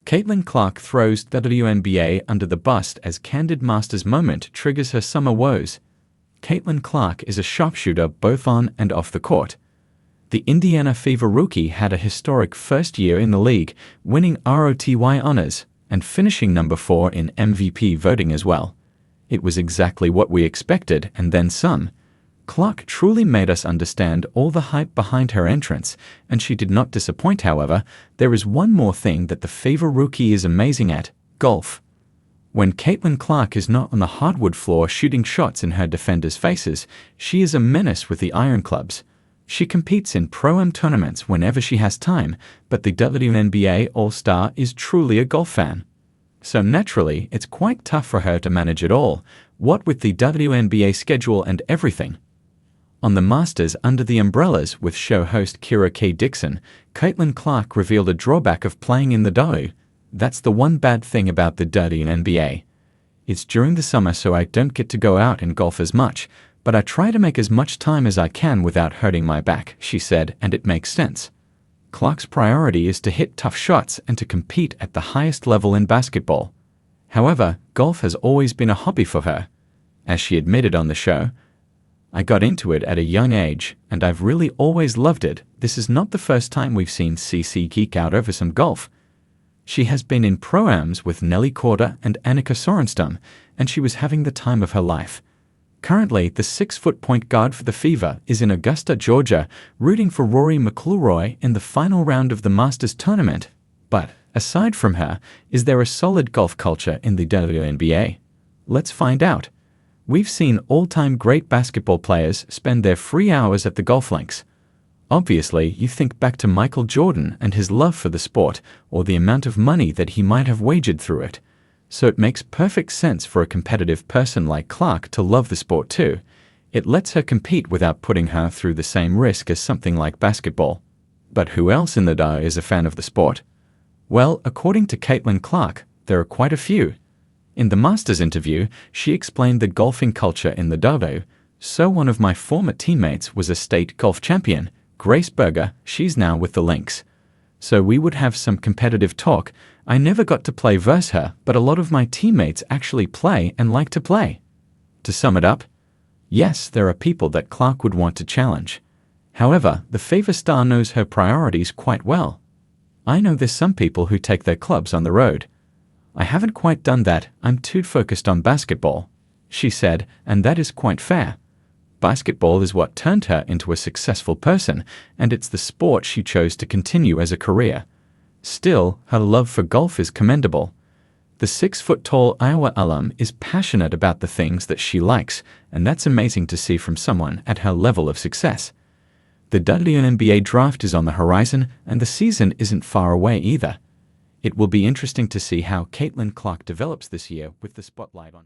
Caitlin Clark throws the WNBA under the bus as Candid Masters moment triggers her summer woes. Caitlin Clark is a sharpshooter both on and off the court. The Indiana Fever rookie had a historic first year in the league, winning ROTY honors and finishing number 4 in MVP voting as well. It was exactly what we expected and then some. Clark truly made us understand all the hype behind her entrance, and she did not disappoint. However, there is one more thing that the Fever rookie is amazing at: golf. When Caitlin Clark is not on the hardwood floor shooting shots in her defenders' faces, she is a menace with the iron clubs. She competes in Pro-Am tournaments whenever she has time, but the WNBA All-Star is truly a golf fan. So naturally, it's quite tough for her to manage it all, what with the WNBA schedule and everything. On the Masters under the umbrellas with show host Kira K. Dixon, Caitlin Clark revealed a drawback of playing in the W. That's the one bad thing about the WNBA. It's during the summer, so I don't get to go out and golf as much, but I try to make as much time as I can without hurting my back, she said, and it makes sense. Clark's priority is to hit tough shots and to compete at the highest level in basketball. However, golf has always been a hobby for her. As she admitted on the show, "I got into it at a young age, and I've really always loved it. This is not the first time we've seen CC geek out over some golf." She has been in Pro-Ams with Nelly Korda and Annika Sorenstam, and she was having the time of her life. Currently, the 6-foot point guard for the Fever is in Augusta, Georgia, rooting for Rory McIlroy in the final round of the Masters tournament. But, aside from her, is there a solid golf culture in the WNBA? Let's find out. We've seen all-time great basketball players spend their free hours at the golf links. Obviously, you think back to Michael Jordan and his love for the sport, or the amount of money that he might have wagered through it. So it makes perfect sense for a competitive person like Clark to love the sport too. It lets her compete without putting her through the same risk as something like basketball. But who else in the W is a fan of the sport? Well, according to Caitlin Clark, there are quite a few. In the Masters interview, she explained the golfing culture in the W. "So one of my former teammates was a state golf champion, Grace Berger. She's now with the Lynx. So we would have some competitive talk. I never got to play versus her, but a lot of my teammates actually play and like to play." To sum it up, yes, there are people that Clark would want to challenge. However, the Fever star knows her priorities quite well. "I know there's some people who take their clubs on the road. I haven't quite done that. I'm too focused on basketball," she said, and that is quite fair. Basketball is what turned her into a successful person, and it's the sport she chose to continue as a career. Still, her love for golf is commendable. The 6-foot-tall Iowa alum is passionate about the things that she likes, and that's amazing to see from someone at her level of success. The WNBA draft is on the horizon, and the season isn't far away either. It will be interesting to see how Caitlin Clark develops this year with the spotlight on her.